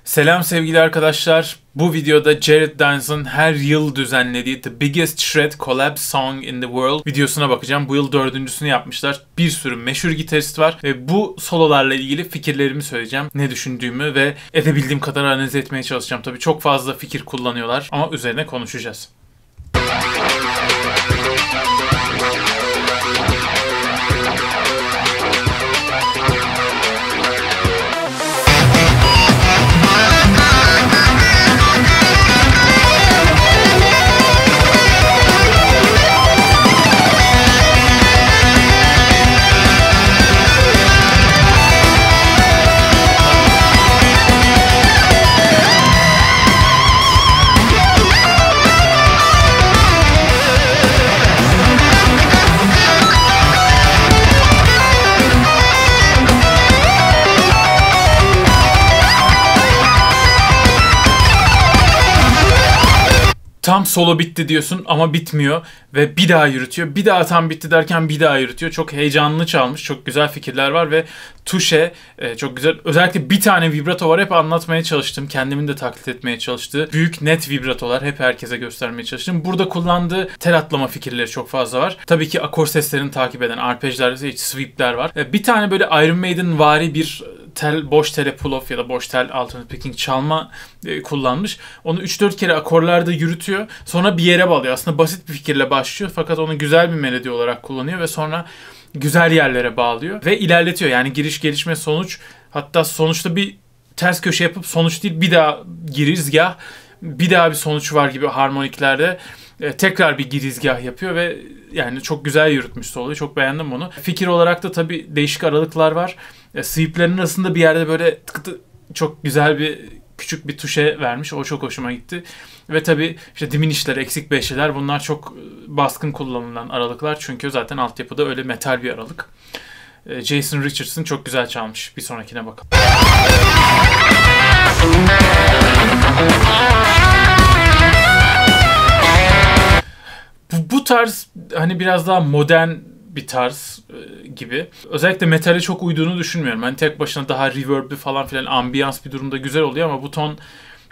Selam sevgili arkadaşlar. Bu videoda Jared Dines her yıl düzenlediği The Biggest Shred Collab Song in the World videosuna bakacağım. Bu yıl dördüncüsünü yapmışlar. Bir sürü meşhur gitarist var ve bu sololarla ilgili fikirlerimi söyleyeceğim. Ne düşündüğümü ve edebildiğim kadar analiz etmeye çalışacağım. Tabii çok fazla fikir kullanıyorlar ama üzerine konuşacağız. Tam solo bitti diyorsun ama bitmiyor ve bir daha yürütüyor. Bir daha tam bitti derken bir daha yürütüyor. Çok heyecanlı çalmış. Çok güzel fikirler var ve tuşe çok güzel. Özellikle bir tane vibrato var. Hep anlatmaya çalıştım. Kendimin de taklit etmeye çalıştığı büyük net vibratolar. Hep herkese göstermeye çalıştım. Burada kullandığı tel atlama fikirleri çok fazla var. Tabii ki akor seslerini takip eden arpejler, sweepler var. Bir tane böyle Iron Maiden vari bir boş tele pull-off ya da boş tel alternate picking çalma kullanmış. Onu 3-4 kere akorlarda yürütüyor. Sonra bir yere bağlıyor. Aslında basit bir fikirle başlıyor fakat onu güzel bir melodi olarak kullanıyor ve sonra güzel yerlere bağlıyor ve ilerletiyor. Yani giriş, gelişme, sonuç, hatta sonuçta bir ters köşe yapıp sonuç değil bir daha girizgah, bir daha bir sonuç var gibi harmoniklerde tekrar bir girizgah yapıyor ve yani çok güzel yürütmüş soloyu. Çok beğendim bunu. Fikir olarak da tabii değişik aralıklar var. Sweep'lerin arasında bir yerde böyle çok güzel bir küçük bir tuşe vermiş. O çok hoşuma gitti. Ve tabii işte diminishler, eksik beşliler bunlar çok baskın kullanılan aralıklar. Çünkü zaten altyapıda öyle metal bir aralık. Jason Richardson çok güzel çalmış. Bir sonrakine bakalım. Bu tarz hani biraz daha modern bir tarz gibi. Özellikle metale çok uyduğunu düşünmüyorum. Hani tek başına daha reverb'lü falan filan ambiyans bir durumda güzel oluyor ama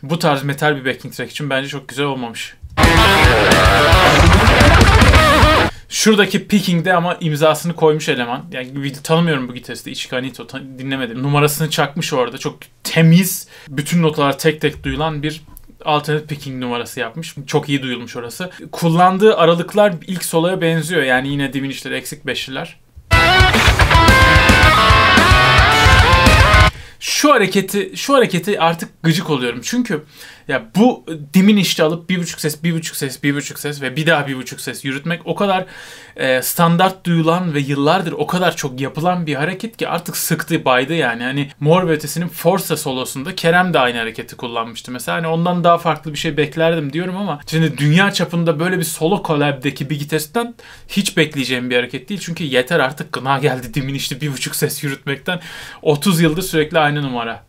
bu tarz metal bir backing track için bence çok güzel olmamış. Şuradaki picking'de ama imzasını koymuş eleman. Yani tanımıyorum bu gitaristi. Ichika Nito dinlemedim. Numarasını çakmış orada. Çok temiz, bütün notalar tek tek duyulan bir alternate picking numarası yapmış. Çok iyi duyulmuş orası. Kullandığı aralıklar ilk soloya benziyor. Yani yine diminishler, eksik beşliler. Şu hareketi artık gıcık oluyorum. Çünkü ya bu diminish'te alıp bir buçuk ses ve bir daha bir buçuk ses yürütmek o kadar standart duyulan ve yıllardır o kadar çok yapılan bir hareket ki artık sıktı, baydı yani. Hani Mor ve Ötesi'nin Forza solosunda Kerem de aynı hareketi kullanmıştı. Mesela hani ondan daha farklı bir şey beklerdim diyorum ama şimdi dünya çapında böyle bir solo collab'deki bir gitaristten hiç bekleyeceğim bir hareket değil. Çünkü yeter artık, gına geldi diminish'te bir buçuk ses yürütmekten. 30 yıldır sürekli aynı numara.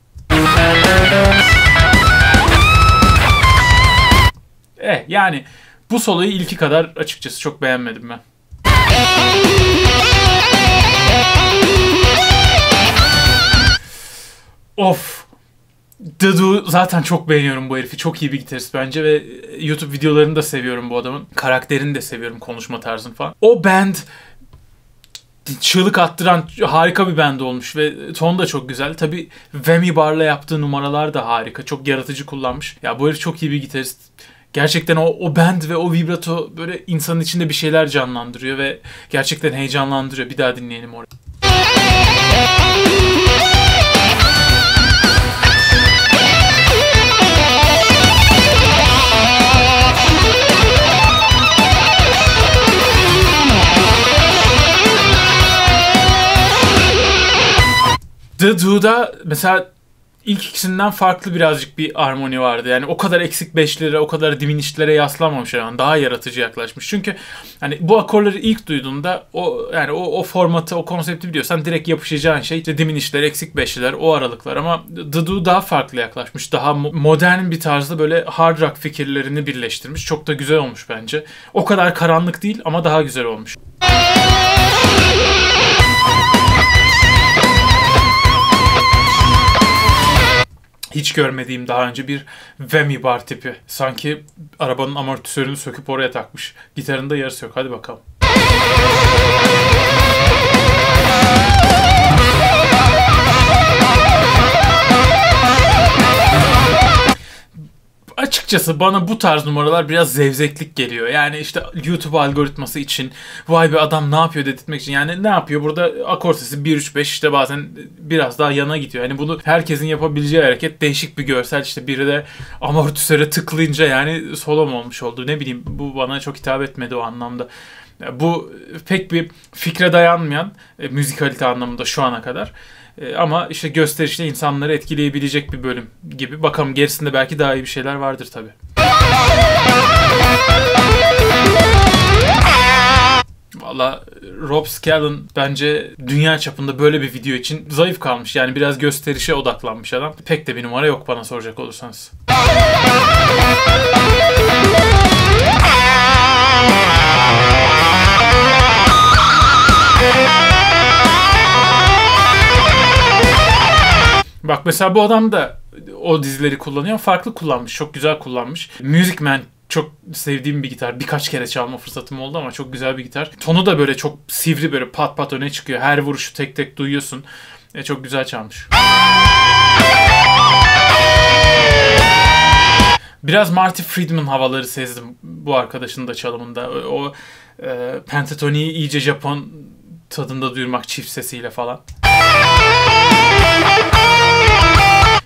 Yani bu soloyu ilki kadar açıkçası çok beğenmedim ben. Of. Dudu zaten çok beğeniyorum bu herifi. Çok iyi bir gitarist bence ve YouTube videolarını da seviyorum bu adamın. Karakterini de seviyorum, konuşma tarzını falan. O band çığlık attıran harika bir band olmuş ve ton da çok güzel. Tabii Vemi Bar'la yaptığı numaralar da harika. Çok yaratıcı kullanmış. Ya bu herif çok iyi bir gitarist. Gerçekten o band ve o vibrato böyle insanın içinde bir şeyler canlandırıyor ve gerçekten heyecanlandırıyor. Bir daha dinleyelim orayı. The Do'da mesela İlk ikisinden farklı birazcık bir armoni vardı. Yani o kadar eksik beşlere, o kadar diminişlere yaslanmamış yani. Daha yaratıcı yaklaşmış. Çünkü hani bu akorları ilk duyduğunda o formatı, o konsepti biliyorsan direkt yapışacağın şey işte diminişler, eksik beşler, o aralıklar. Ama The Do daha farklı yaklaşmış. Daha modern bir tarzda böyle hard rock fikirlerini birleştirmiş. Çok da güzel olmuş bence. O kadar karanlık değil ama daha güzel olmuş. Hiç görmediğim daha önce bir Vemi bar tipi. Sanki arabanın amortisörünü söküp oraya takmış. Gitarında yarısı yok. Hadi bakalım. Açıkçası bana bu tarz numaralar biraz zevzeklik geliyor. Yani işte YouTube algoritması için, vay be adam ne yapıyor dedirtmek için. Yani ne yapıyor? Burada akor sesi 1-3-5 işte bazen biraz daha yana gidiyor. Yani bunu herkesin yapabileceği hareket, değişik bir görsel. İşte biri de amortisöre tıklayınca yani solom olmuş oldu. Ne bileyim, bu bana çok hitap etmedi o anlamda. Bu pek bir fikre dayanmayan müzikalite anlamında şu ana kadar. Ama işte gösterişte insanları etkileyebilecek bir bölüm gibi. Bakalım gerisinde belki daha iyi bir şeyler vardır tabii. Valla Rob Scallon bence dünya çapında böyle bir video için zayıf kalmış. Yani biraz gösterişe odaklanmış adam. Pek de bir numara yok bana soracak olursanız. Bak mesela bu adam da o dizileri kullanıyor. Farklı kullanmış. Çok güzel kullanmış. Music Man çok sevdiğim bir gitar. Birkaç kere çalma fırsatım oldu ama çok güzel bir gitar. Tonu da böyle çok sivri, böyle pat pat öne çıkıyor. Her vuruşu tek tek duyuyorsun. Çok güzel çalmış. Biraz Marty Friedman havaları sezdim bu arkadaşın da çalımında. O pentatoniği iyice Japon tadında duyurmak çift sesiyle falan.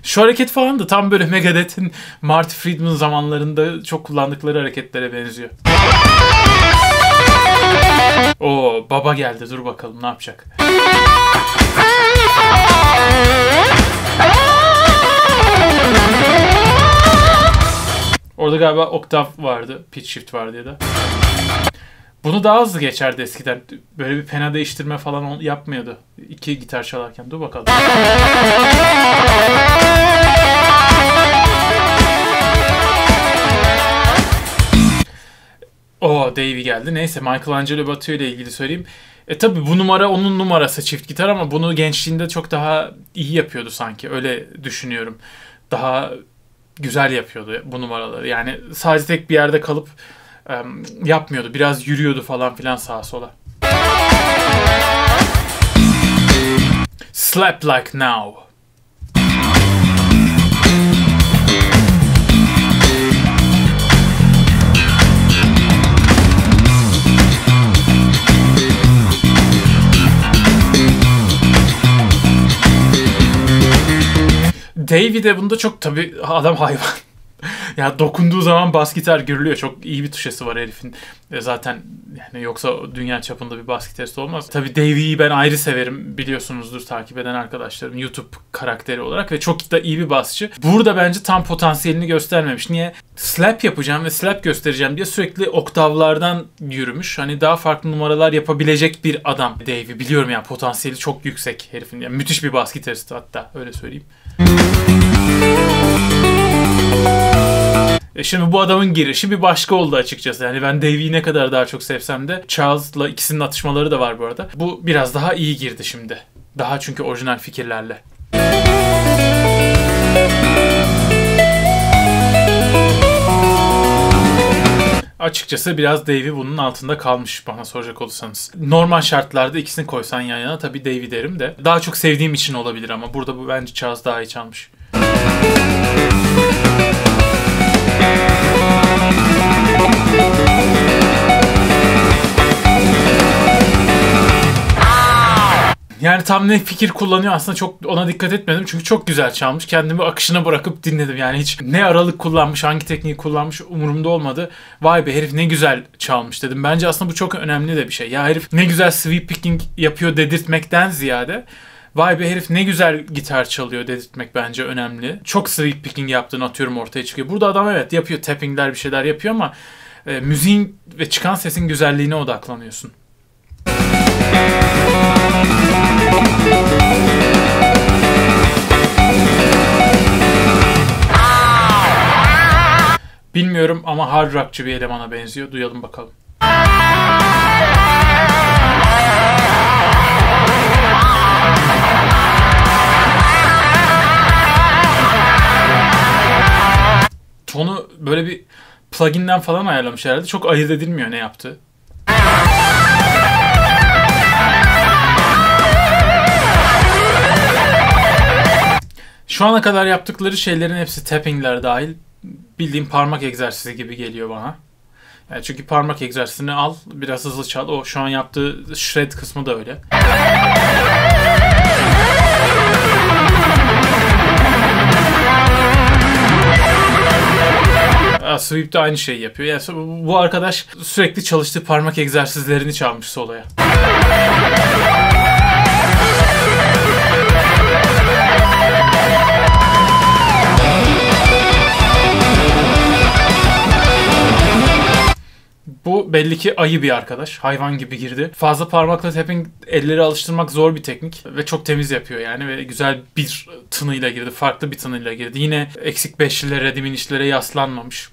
Şu hareket falan da tam böyle Megadeth'in Marty Friedman zamanlarında çok kullandıkları hareketlere benziyor. Oo, baba geldi. Dur bakalım ne yapacak. Orada galiba oktav vardı. Pitch shift vardı ya da. Bunu daha hızlı geçerdi eskiden. Böyle bir pena değiştirme falan yapmıyordu. İki gitar çalarken. Dur bakalım. Davey geldi. Neyse, Michelangelo Batio ile ilgili söyleyeyim. Tabii bu numara onun numarası, çift gitar, ama bunu gençliğinde çok daha iyi yapıyordu sanki. Öyle düşünüyorum. Daha güzel yapıyordu bu numaraları. Yani sadece tek bir yerde kalıp yapmıyordu. Biraz yürüyordu falan filan sağa sola. Slap Like Now. Davey de bunda çok, tabii adam hayvan. Ya dokunduğu zaman bas gitar görülüyor. Çok iyi bir tuşesi var herifin. Zaten yani yoksa dünya çapında bir bas gitarist olmaz. Tabii Davey'yi ben ayrı severim. Biliyorsunuzdur takip eden arkadaşlarım, YouTube karakteri olarak, ve çok da iyi bir basçı. Burada bence tam potansiyelini göstermemiş. Niye? Slap yapacağım ve slap göstereceğim diye sürekli oktavlardan yürümüş. Hani daha farklı numaralar yapabilecek bir adam Davey. Biliyorum yani potansiyeli çok yüksek herifin. Yani müthiş bir bas gitarist hatta, öyle söyleyeyim. Şimdi bu adamın girişi bir başka oldu açıkçası. Yani ben Davey'i ne kadar daha çok sevsem de Charles'la ikisinin atışmaları da var bu arada. Bu biraz daha iyi girdi şimdi. Daha çünkü orijinal fikirlerle. Açıkçası biraz Davey bunun altında kalmış bana soracak olursanız. Normal şartlarda ikisini koysan yan yana tabii Davey derim de. Daha çok sevdiğim için olabilir ama burada bu bence Charles daha iyi çalmış. Yani tam ne fikir kullanıyor aslında çok ona dikkat etmedim. Çünkü çok güzel çalmış. Kendimi akışına bırakıp dinledim. Yani hiç ne aralık kullanmış, hangi tekniği kullanmış umurumda olmadı. Vay be herif ne güzel çalmış dedim. Bence aslında bu çok önemli de bir şey. Ya herif ne güzel sweep picking yapıyor dedirtmekten ziyade, vay be herif ne güzel gitar çalıyor dedirtmek bence önemli. Çok sweep picking yaptığını atıyorum ortaya çıkıyor. Burada adam evet yapıyor, tappingler bir şeyler yapıyor ama müziğin ve çıkan sesin güzelliğine odaklanıyorsun. Bilmiyorum ama hard rockçı bir elemana benziyor. Duyalım bakalım. tonu böyle bir plugin'den falan ayarlamış herhalde. Çok ayırt edilmiyor ne yaptığı. Şu ana kadar yaptıkları şeylerin hepsi tappingler dahil bildiğim parmak egzersizi gibi geliyor bana. Yani çünkü parmak egzersizini al, biraz hızlı çal. O şu an yaptığı shred kısmı da öyle. Sweep de aynı şeyi yapıyor. Yani bu arkadaş sürekli çalıştığı parmak egzersizlerini çalmış soloya. Bu belli ki ayı bir arkadaş. Hayvan gibi girdi. Fazla parmakla tapping elleri alıştırmak zor bir teknik. Ve çok temiz yapıyor yani. Ve güzel bir tınıyla girdi. Farklı bir tınıyla girdi. Yine eksik beşlilere, diminişlere yaslanmamış.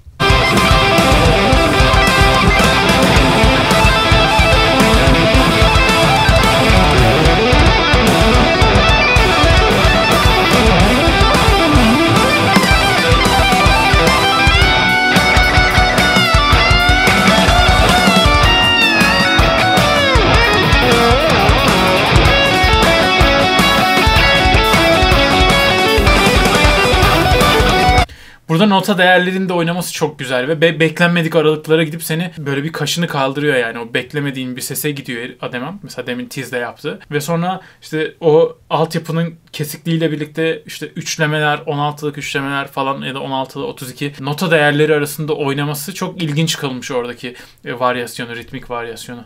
Burada nota değerlerinde oynaması çok güzel ve beklenmedik aralıklara gidip seni böyle bir kaşını kaldırıyor yani. O beklemediğin bir sese gidiyor Adem'im. Mesela demin Tiz'de yaptı. Ve sonra işte o altyapının kesikliğiyle birlikte işte üçlemeler, 16'lık üçlemeler falan ya da 16'lı 32 nota değerleri arasında oynaması çok ilginç kılmış oradaki varyasyonu, ritmik varyasyonu.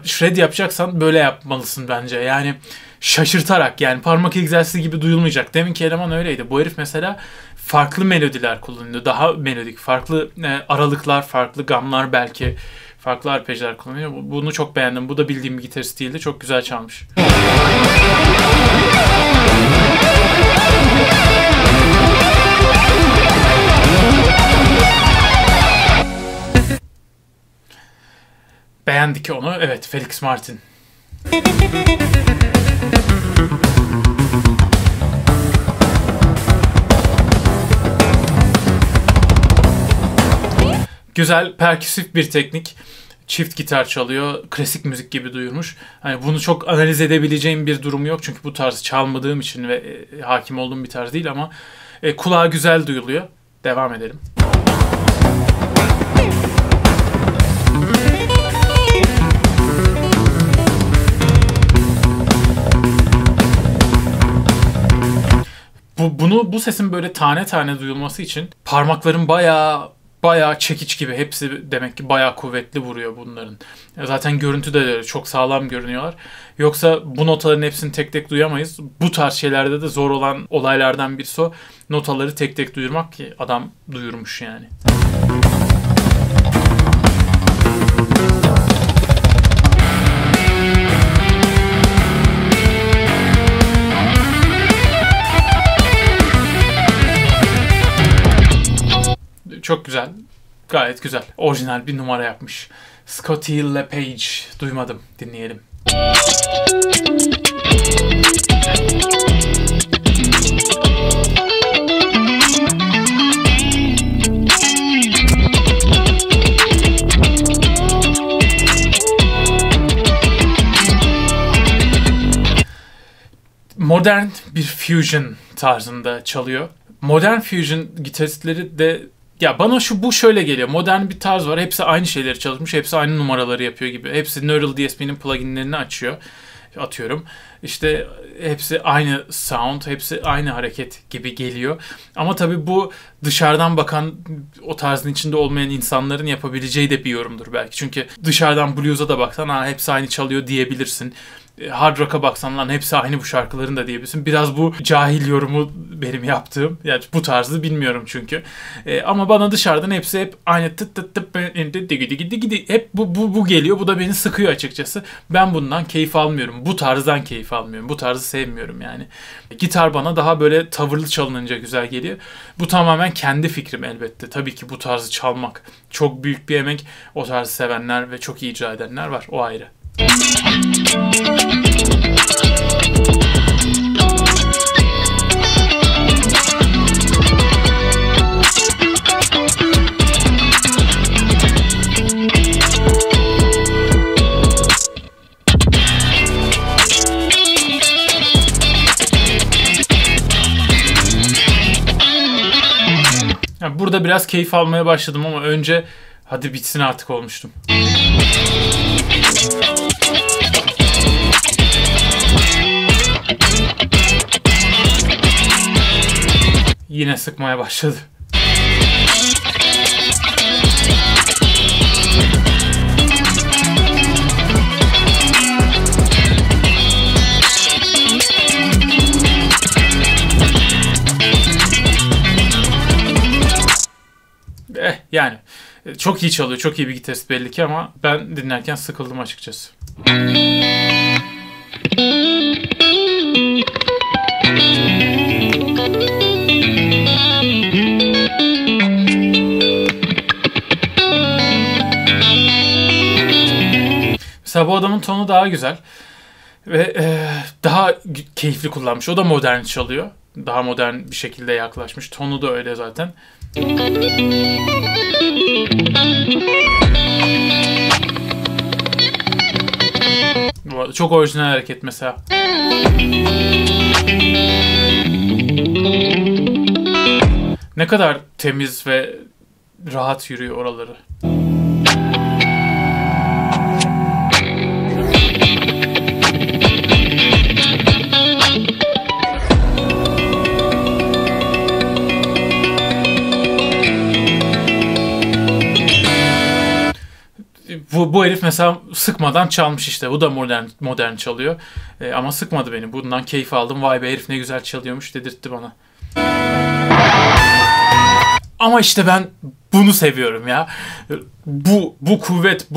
Shred yapacaksan böyle yapmalısın bence. Yani şaşırtarak, yani parmak egzersizi gibi duyulmayacak. Deminki eleman öyleydi. Bu herif mesela farklı melodiler kullanıyor. Daha melodik, farklı aralıklar, farklı gamlar belki. Farklı arpejler kullanıyor. Bunu çok beğendim. Bu da bildiğim bir gitarist değildi. Çok güzel çalmış. Beğendik onu. Evet, Felix Martin. Güzel, perküsif bir teknik. Çift gitar çalıyor. Klasik müzik gibi duyurmuş. Hani bunu çok analiz edebileceğim bir durum yok. Çünkü bu tarz çalmadığım için ve hakim olduğum bir tarz değil ama kulağa güzel duyuluyor. Devam edelim. Bu sesin böyle tane tane duyulması için parmakların bayağı çekiç gibi. Hepsi demek ki bayağı kuvvetli vuruyor bunların. Zaten görüntüde de çok sağlam görünüyorlar. Yoksa bu notaların hepsini tek tek duyamayız. Bu tarz şeylerde de zor olan olaylardan birisi o. Notaları tek tek duyurmak ki adam duyurmuş yani. Çok güzel. Gayet güzel. Orijinal bir numara yapmış. Scotty LePage. Duymadım. Dinleyelim. Modern bir fusion tarzında çalıyor. Modern fusion gitaristleri de ya bana bu şöyle geliyor. Modern bir tarz var. Hepsi aynı şeyleri çalışmış. Hepsi aynı numaraları yapıyor gibi. Hepsi Neural DSP'nin pluginlerini açıyor. Atıyorum. İşte hepsi aynı sound, hepsi aynı hareket gibi geliyor. Ama tabii bu dışarıdan bakan, o tarzın içinde olmayan insanların yapabileceği de bir yorumdur belki. Çünkü dışarıdan blues'a da baksan hepsi aynı çalıyor diyebilirsin. Hard rock'a baksan lan hepsi aynı bu şarkıların da diyebilirsin. Biraz bu cahil yorumu benim yaptığım. Yani bu tarzı bilmiyorum çünkü. Ama bana dışarıdan hepsi hep aynı tıt tıt tıt hep bu geliyor. Bu da beni sıkıyor açıkçası. Ben bundan keyif almıyorum. Bu tarzdan keyif almıyorum. Bu tarzı sevmiyorum yani. Gitar bana daha böyle tavırlı çalınınca güzel geliyor. Bu tamamen kendi fikrim elbette. Tabii ki bu tarzı çalmak çok büyük bir emek. O tarzı sevenler ve çok iyi icra edenler var. O ayrı. Yani burada biraz keyif almaya başladım ama önce hadi bitsin artık olmuştum. Yine sıkmaya başladı. Yani çok iyi çalıyor, çok iyi bir gitarist belli ki ama ben dinlerken sıkıldım açıkçası. Mesela bu adamın tonu daha güzel ve daha keyifli kullanmış. O da modern çalıyor. Daha modern bir şekilde yaklaşmış. Tonu da öyle zaten. Çok orijinal hareket mesela. Ne kadar temiz ve rahat yürüyor oraları. Bu herif mesela sıkmadan çalmış işte. Bu da modern çalıyor. Ama sıkmadı beni. Bundan keyif aldım. Vay be herif ne güzel çalıyormuş dedirtti bana. Ama işte ben bunu seviyorum ya. Bu kuvvet,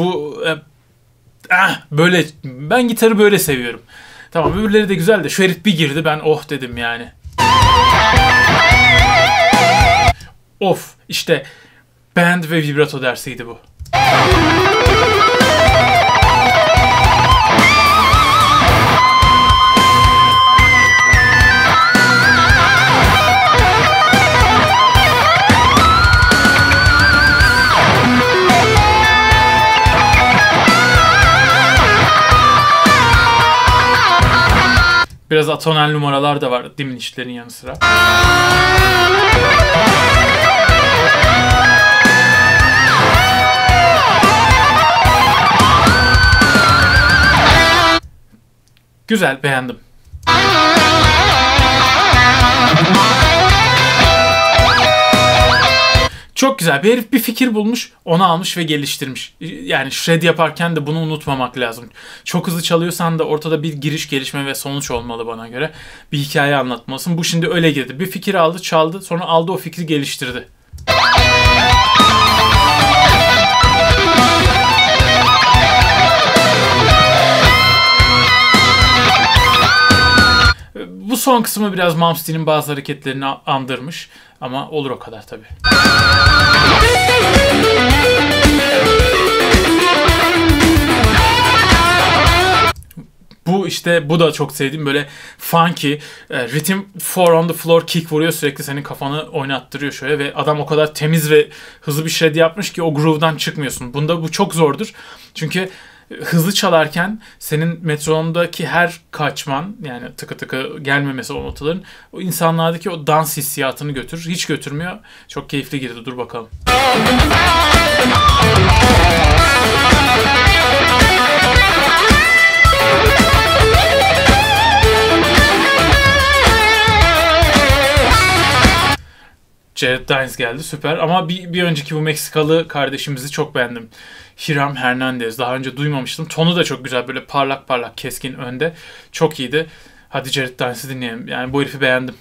böyle ben gitarı böyle seviyorum. Tamam öbürleri de güzel de şu herif bir girdi ben oh dedim yani. Of işte band ve vibrato dersiydi bu. Biraz atonal numaralar da var diminishlerin yanı sıra. Güzel, beğendim. Çok güzel. Bir herif bir fikir bulmuş, onu almış ve geliştirmiş. Yani shred yaparken de bunu unutmamak lazım. Çok hızlı çalıyorsan da ortada bir giriş, gelişme ve sonuç olmalı bana göre. Bir hikaye anlatmalısın. Bu şimdi öyle girdi. Bir fikir aldı, çaldı, sonra aldı o fikri geliştirdi. Bu son kısmı biraz Malmsteen'in bazı hareketlerini andırmış. Ama olur o kadar tabii. Bu da çok sevdiğim böyle funky, rhythm 4 on the floor kick vuruyor sürekli senin kafanı oynattırıyor şöyle ve adam o kadar temiz ve hızlı bir shred yapmış ki o groove'dan çıkmıyorsun. Bu çok zordur. Çünkü hızlı çalarken senin metronomdaki her kaçman yani tıkı tıkı gelmemesi o notaların o insanlardaki o dans hissiyatını götürür. Hiç götürmüyor. Çok keyifli girdi. Dur bakalım. Jared Dines geldi. Süper. Ama bir önceki bu Meksikalı kardeşimizi çok beğendim. Hiram Hernandez. Daha önce duymamıştım. Tonu da çok güzel. Böyle parlak parlak keskin önde. Çok iyiydi. Hadi Jared Dines'i dinleyelim. Yani bu herifi beğendim.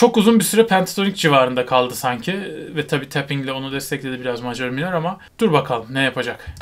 Çok uzun bir süre pentatonik civarında kaldı sanki. Ve tabii tappingle onu destekledi biraz majör minör ama dur bakalım ne yapacak.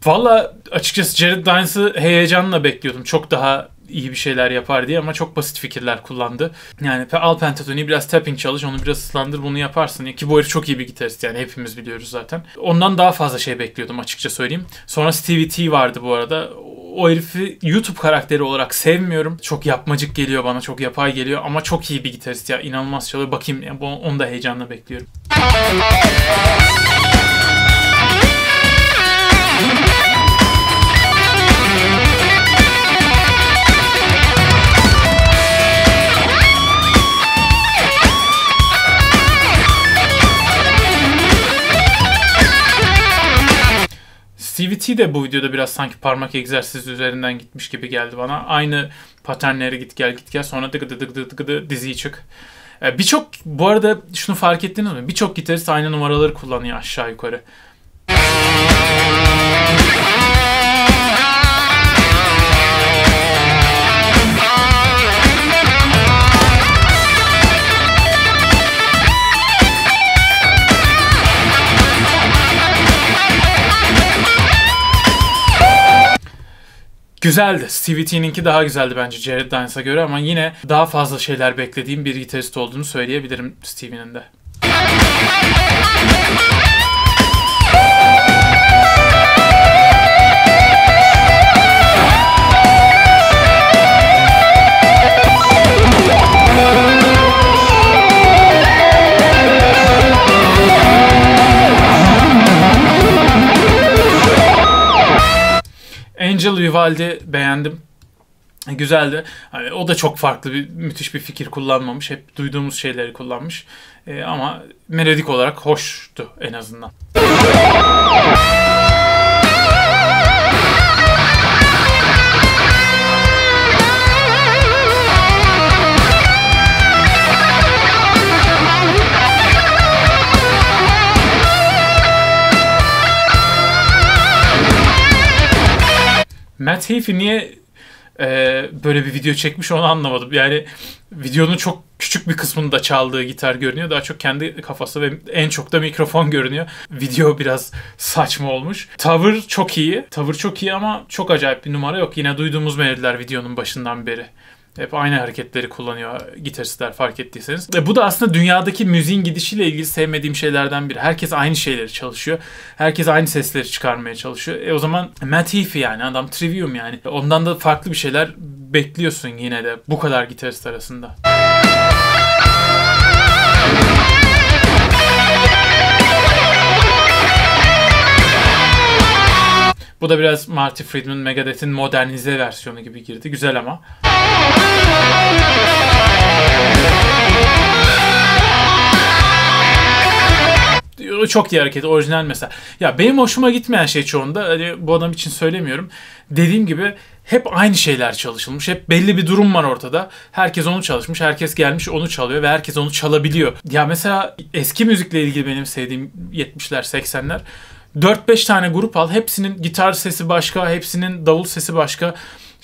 Valla açıkçası Jared Dines''ı heyecanla bekliyordum. Çok daha iyi bir şeyler yapar diye ama çok basit fikirler kullandı. Yani al pentatoniği biraz tapping çalış, onu biraz ıslandır, bunu yaparsın. Ki bu herif çok iyi bir gitarist, yani hepimiz biliyoruz zaten. Ondan daha fazla şey bekliyordum açıkça söyleyeyim. Sonra Stevie T vardı bu arada. O herifi YouTube karakteri olarak sevmiyorum. Çok yapmacık geliyor bana, çok yapay geliyor ama çok iyi bir gitarist ya. İnanılmaz çalıyor. Bakayım yani onu da heyecanla bekliyorum. Stevie T de bu videoda biraz sanki parmak egzersizi üzerinden gitmiş gibi geldi bana. Aynı paternlere git gel sonra dıgıdı dıgıdı dıgıdı diziyi çık. Birçok, bu arada şunu fark ettiniz mi? Birçok gitarist aynı numaraları kullanıyor aşağı yukarı. Güzeldi. Stevie T'ninki daha güzeldi bence Jared Dines''a göre ama yine daha fazla şeyler beklediğim bir gitarist olduğunu söyleyebilirim Stevie'nin de. Angel Vivaldi beğendim. Güzeldi. Hani o da çok farklı müthiş bir fikir kullanmamış. Hep duyduğumuz şeyleri kullanmış. Ama melodik olarak hoştu en azından. Matt Heafy niye böyle bir video çekmiş onu anlamadım. Yani videonun çok küçük bir kısmında çaldığı gitar görünüyor. Daha çok kendi kafası ve en çok da mikrofon görünüyor. Video biraz saçma olmuş. Tavır çok iyi. Tavır çok iyi ama çok acayip bir numara yok. Yine duyduğumuz melodiler videonun başından beri. Hep aynı hareketleri kullanıyor gitaristler, fark ettiyseniz. Bu da aslında dünyadaki müziğin gidişiyle ilgili sevmediğim şeylerden biri. Herkes aynı şeyleri çalışıyor. Herkes aynı sesleri çıkarmaya çalışıyor. O zaman Matt Heafy, yani adam Trivium yani. Ondan da farklı bir şeyler bekliyorsun yine de bu kadar gitarist arasında. Bu da biraz Marty Friedman, Megadeth'in modernize versiyonu gibi girdi. Güzel ama. Çok iyi hareket, orijinal mesela. Ya benim hoşuma gitmeyen şey çoğunda, hani bu adam için söylemiyorum. Dediğim gibi hep aynı şeyler çalışılmış. Hep belli bir durum var ortada. Herkes onu çalışmış, herkes gelmiş onu çalıyor ve herkes onu çalabiliyor. Ya mesela eski müzikle ilgili benim sevdiğim 70'ler, 80'ler. 4-5 tane grup al. Hepsinin gitar sesi başka, hepsinin davul sesi başka.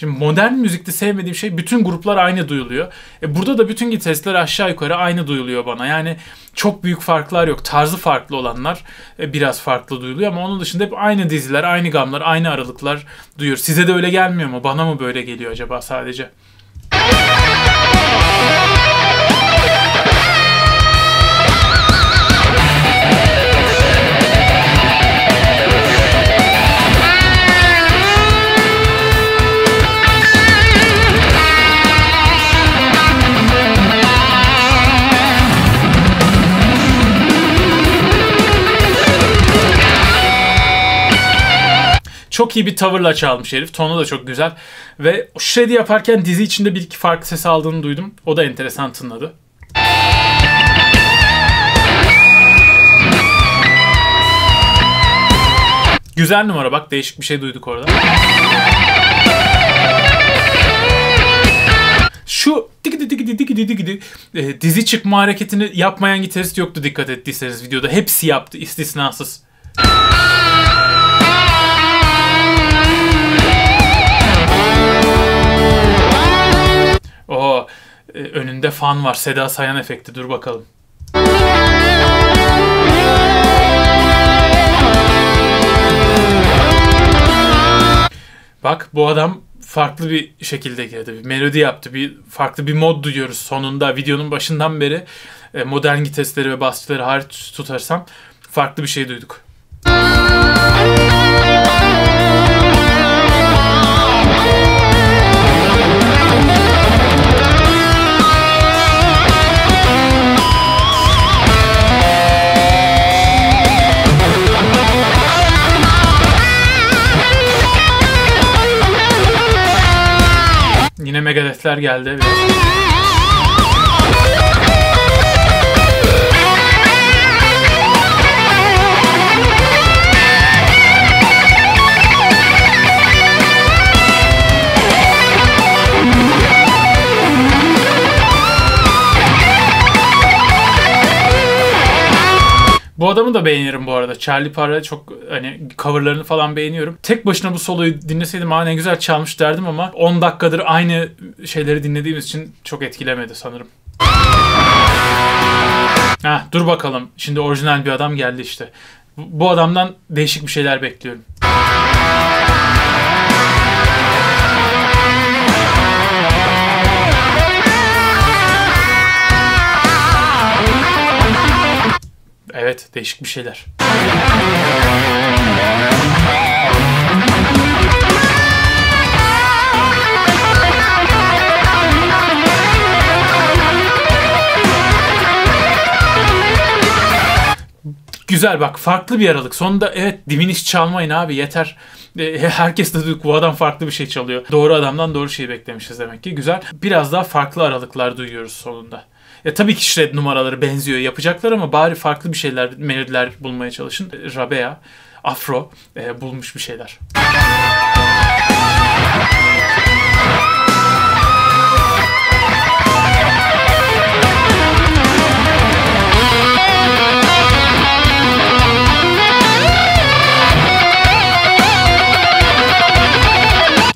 Şimdi modern müzikte sevmediğim şey, bütün gruplar aynı duyuluyor. Burada da bütün gitaristler aşağı yukarı aynı duyuluyor bana. Yani çok büyük farklar yok. Tarzı farklı olanlar biraz farklı duyuluyor ama onun dışında hep aynı diziler, aynı gamlar, aynı aralıklar duyuyor. Size de öyle gelmiyor mu? Bana mı böyle geliyor acaba sadece? Çok iyi bir tavırla çalmış herif. Tonu da çok güzel. Ve shred'i yaparken dizi içinde bir iki farklı ses aldığını duydum. O da enteresan tınladı. Güzel numara, bak değişik bir şey duyduk orada. Şu dizi çıkma hareketini yapmayan gitarist yoktu dikkat ettiyseniz videoda. Hepsi yaptı istisnasız. önünde fan var. Seda Sayan efekti. Dur bakalım. Bak bu adam farklı bir şekilde girdi. Bir melodi yaptı. Farklı bir mod duyuyoruz sonunda. Videonun başından beri modern gitaristleri ve basçıları hariç tutarsam farklı bir şey duyduk. Yine Megadeth'ler geldi biraz. Bu adamı da beğenirim bu arada. Charlie Parra çok hani coverlarını falan beğeniyorum. Tek başına bu soloyu dinleseydim ne güzel çalmış derdim ama 10 dakikadır aynı şeyleri dinlediğimiz için çok etkilemedi sanırım. Dur bakalım. Şimdi orijinal bir adam geldi işte. Bu adamdan değişik bir şeyler bekliyorum. Evet, değişik bir şeyler. Güzel bak, farklı bir aralık. Sonunda evet, Diminish çalmayın abi, yeter. Herkes de duyduk, bu adam farklı bir şey çalıyor. Doğru adamdan doğru şeyi beklemişiz demek ki. Güzel. Biraz daha farklı aralıklar duyuyoruz sonunda. Tabii ki shred numaraları benziyor, yapacaklar ama bari farklı bir şeyler, melodiler bulmaya çalışın. Rabea, Afro bulmuş bir şeyler.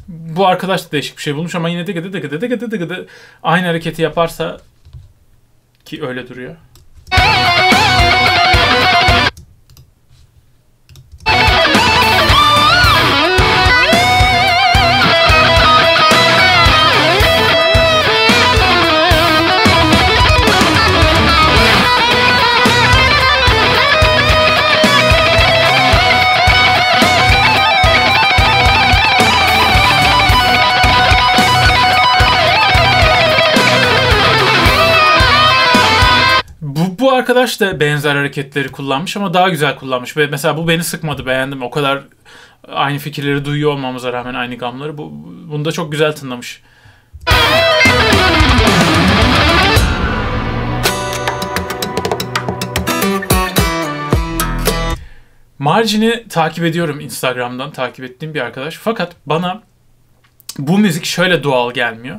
Bu arkadaş da değişik bir şey bulmuş ama yine de aynı hareketi yaparsa, ki öyle duruyor. Bu arkadaş da benzer hareketleri kullanmış ama daha güzel kullanmış. Ve mesela bu beni sıkmadı, beğendim. O kadar aynı fikirleri duyuyor olmamıza rağmen, aynı gamları. Bunu da çok güzel tınlamış. Margin'i takip ediyorum Instagram'dan, takip ettiğim bir arkadaş. Fakat bana bu müzik şöyle doğal gelmiyor.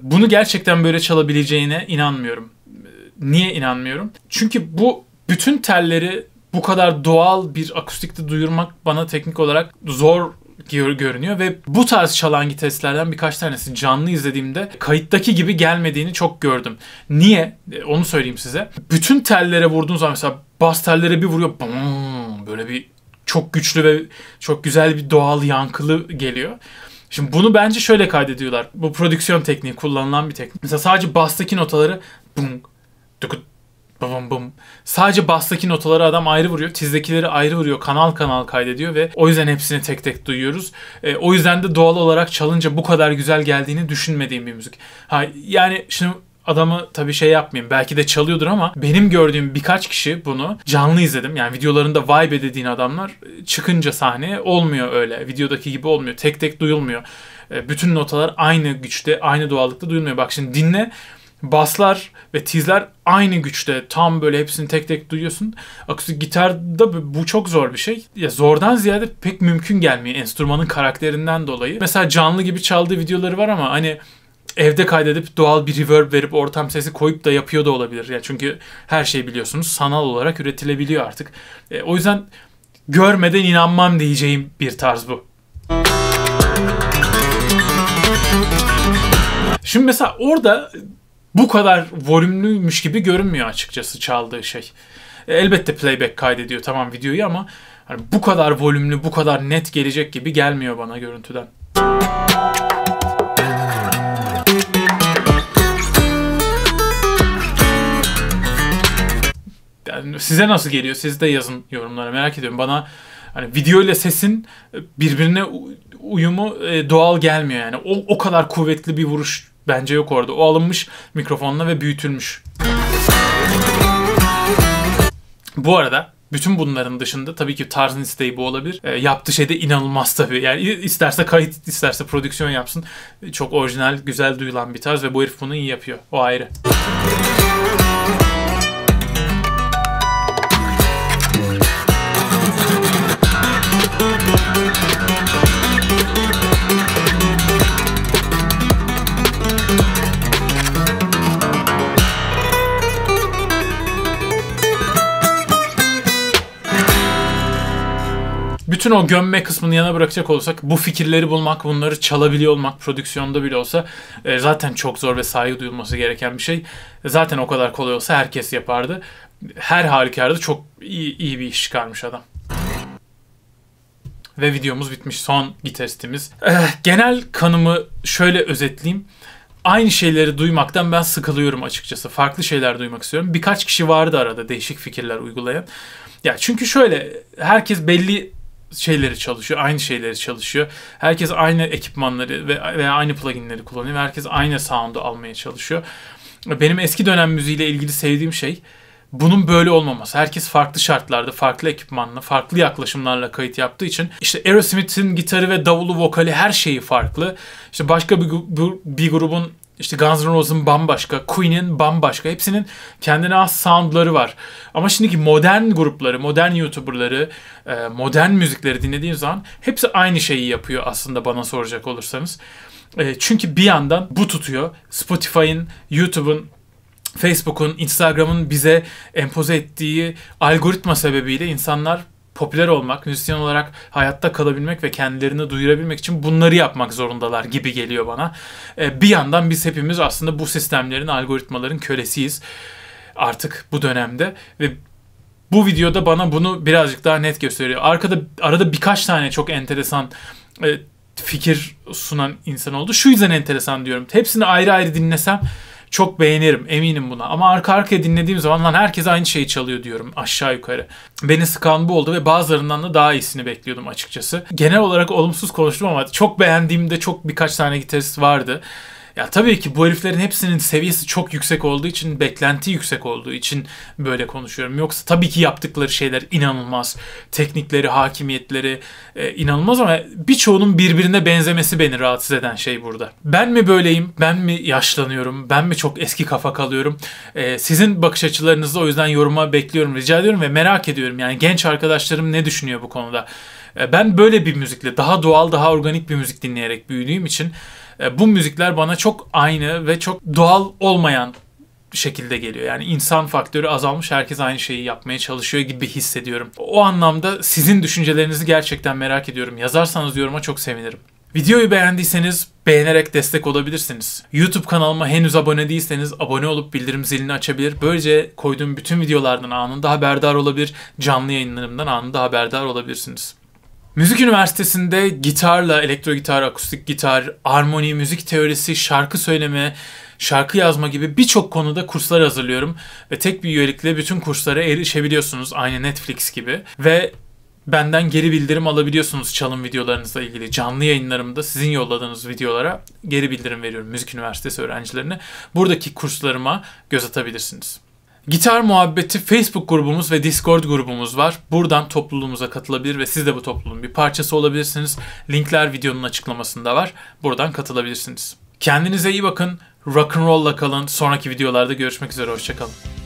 Bunu gerçekten böyle çalabileceğine inanmıyorum. Niye inanmıyorum? Çünkü bu bütün telleri bu kadar doğal bir akustikte duyurmak bana teknik olarak zor görünüyor ve bu tarz çalan gitaristlerden birkaç tanesi canlı izlediğimde kayıttaki gibi gelmediğini çok gördüm. Niye? Onu söyleyeyim size. Bütün tellere vurduğun zaman, mesela bas tellere bir vuruyor, böyle bir çok güçlü ve çok güzel bir doğal yankılı geliyor. Şimdi bunu bence şöyle kaydediyorlar. Bu prodüksiyon tekniği, kullanılan bir teknik. Mesela sadece bastaki notaları bum, dukut, bum bum. Sadece bastaki notaları adam ayrı vuruyor. Tizdekileri ayrı vuruyor. Kanal kanal kaydediyor ve o yüzden hepsini tek tek duyuyoruz. O yüzden de doğal olarak çalınca bu kadar güzel geldiğini düşünmediğim bir müzik. Yani şimdi adamı tabii şey yapmayayım, belki de çalıyordur ama benim gördüğüm birkaç kişi bunu canlı izledim. Yani videolarında vibe dediğin adamlar çıkınca sahneye olmuyor öyle. Videodaki gibi olmuyor. Tek tek duyulmuyor. Bütün notalar aynı güçte, aynı doğallıkta duyulmuyor. Bak şimdi dinle. Baslar ve tizler aynı güçte, tam böyle hepsini tek tek duyuyorsun. Akustik gitarda bu çok zor bir şey. Ya zordan ziyade pek mümkün gelmiyor enstrümanın karakterinden dolayı. Mesela canlı gibi çaldığı videoları var ama hani evde kaydedip doğal bir reverb verip ortam sesi koyup da yapıyor da olabilir. Ya çünkü her şey biliyorsunuz sanal olarak üretilebiliyor artık. O yüzden görmeden inanmam diyeceğim bir tarz bu. Şimdi mesela orada bu kadar volümlüymüş gibi görünmüyor açıkçası çaldığı şey. Elbette playback kaydediyor tamam videoyu ama hani bu kadar volümlü, bu kadar net gelecek gibi gelmiyor bana görüntüden. Yani size nasıl geliyor? Siz de yazın yorumlara, merak ediyorum. Bana hani video ile sesin birbirine uyumu doğal gelmiyor yani. O kadar kuvvetli bir vuruş bence yok orada. O alınmış mikrofonla ve büyütülmüş. Bu arada bütün bunların dışında tabii ki tarzın isteği bu olabilir. Yaptığı şey de inanılmaz tabii. Yani isterse kayıt, isterse prodüksiyon yapsın. Çok orijinal, güzel duyulan bir tarz ve bu herif bunu iyi yapıyor. O ayrı. Bütün o gömme kısmını yana bırakacak olursak bu fikirleri bulmak, bunları çalabiliyor olmak prodüksiyonda bile olsa zaten çok zor ve saygı duyulması gereken bir şey. Zaten o kadar kolay olsa herkes yapardı. Her halükarda çok iyi bir iş çıkarmış adam. Ve videomuz bitmiş. Son gitaristimiz. Genel kanımı şöyle özetleyeyim. Aynı şeyleri duymaktan ben sıkılıyorum açıkçası. Farklı şeyler duymak istiyorum. Birkaç kişi vardı arada değişik fikirler uygulayan. Ya çünkü şöyle herkes belli şeyleri çalışıyor, aynı şeyleri çalışıyor. Herkes aynı ekipmanları veya aynı pluginleri kullanıyor ve herkes aynı sound'u almaya çalışıyor. Benim eski dönem müziğiyle ilgili sevdiğim şey bunun böyle olmaması. Herkes farklı şartlarda, farklı ekipmanla, farklı yaklaşımlarla kayıt yaptığı için işte Aerosmith'in gitarı ve davulu, vokali her şeyi farklı. İşte başka bir grubun İşte Guns N' Roses'ın bambaşka, Queen'in bambaşka. Hepsinin kendine has soundları var. Ama şimdiki modern grupları, modern YouTuber'ları, modern müzikleri dinlediğim zaman hepsi aynı şeyi yapıyor aslında bana soracak olursanız. Çünkü bir yandan bu tutuyor. Spotify'ın, YouTube'un, Facebook'un, Instagram'ın bize empoze ettiği algoritma sebebiyle insanlar popüler olmak, müzisyen olarak hayatta kalabilmek ve kendilerini duyurabilmek için bunları yapmak zorundalar gibi geliyor bana. Bir yandan biz hepimiz aslında bu sistemlerin, algoritmaların kölesiyiz artık bu dönemde ve bu videoda bana bunu birazcık daha net gösteriyor. Arada birkaç tane çok enteresan fikir sunan insan oldu. Şu yüzden enteresan diyorum. Hepsini ayrı ayrı dinlesem çok beğenirim, eminim buna. Ama arka arkaya dinlediğim zaman lan herkes aynı şeyi çalıyor diyorum aşağı yukarı. Beni sıkan bu oldu ve bazılarından da daha iyisini bekliyordum açıkçası. Genel olarak olumsuz konuştum ama çok beğendiğimde çok birkaç tane gitarist vardı. Ya tabii ki bu heriflerin hepsinin seviyesi çok yüksek olduğu için, beklenti yüksek olduğu için böyle konuşuyorum. Yoksa tabii ki yaptıkları şeyler inanılmaz. Teknikleri, hakimiyetleri inanılmaz ama birçoğunun birbirine benzemesi beni rahatsız eden şey burada. Ben mi böyleyim? Ben mi yaşlanıyorum? Ben mi çok eski kafa kalıyorum? Sizin bakış açılarınızı o yüzden yoruma bekliyorum, rica ediyorum ve merak ediyorum. Yani genç arkadaşlarım ne düşünüyor bu konuda? Ben böyle bir müzikle, daha doğal, daha organik bir müzik dinleyerek büyüdüğüm için bu müzikler bana çok aynı ve çok doğal olmayan şekilde geliyor. Yani insan faktörü azalmış, herkes aynı şeyi yapmaya çalışıyor gibi hissediyorum. O anlamda sizin düşüncelerinizi gerçekten merak ediyorum. Yazarsanız yoruma çok sevinirim. Videoyu beğendiyseniz beğenerek destek olabilirsiniz. YouTube kanalıma henüz abone değilseniz abone olup bildirim zilini açabilir. Böylece koyduğum bütün videolardan anında haberdar olabilir. Canlı yayınlarımdan anında haberdar olabilirsiniz. Müzik Üniversitesi'nde gitarla, elektro gitar, akustik gitar, armoni, müzik teorisi, şarkı söyleme, şarkı yazma gibi birçok konuda kurslar hazırlıyorum. Ve tek bir üyelikle bütün kurslara erişebiliyorsunuz aynı Netflix gibi. Ve benden geri bildirim alabiliyorsunuz çalım videolarınızla ilgili. Canlı yayınlarımda sizin yolladığınız videolara geri bildirim veriyorum Müzik Üniversitesi öğrencilerine. Buradaki kurslarıma göz atabilirsiniz. Gitar Muhabbeti Facebook grubumuz ve Discord grubumuz var. Buradan topluluğumuza katılabilir ve siz de bu topluluğun bir parçası olabilirsiniz. Linkler videonun açıklamasında var. Buradan katılabilirsiniz. Kendinize iyi bakın. Rock'n'roll'la kalın. Sonraki videolarda görüşmek üzere. Hoşça kalın.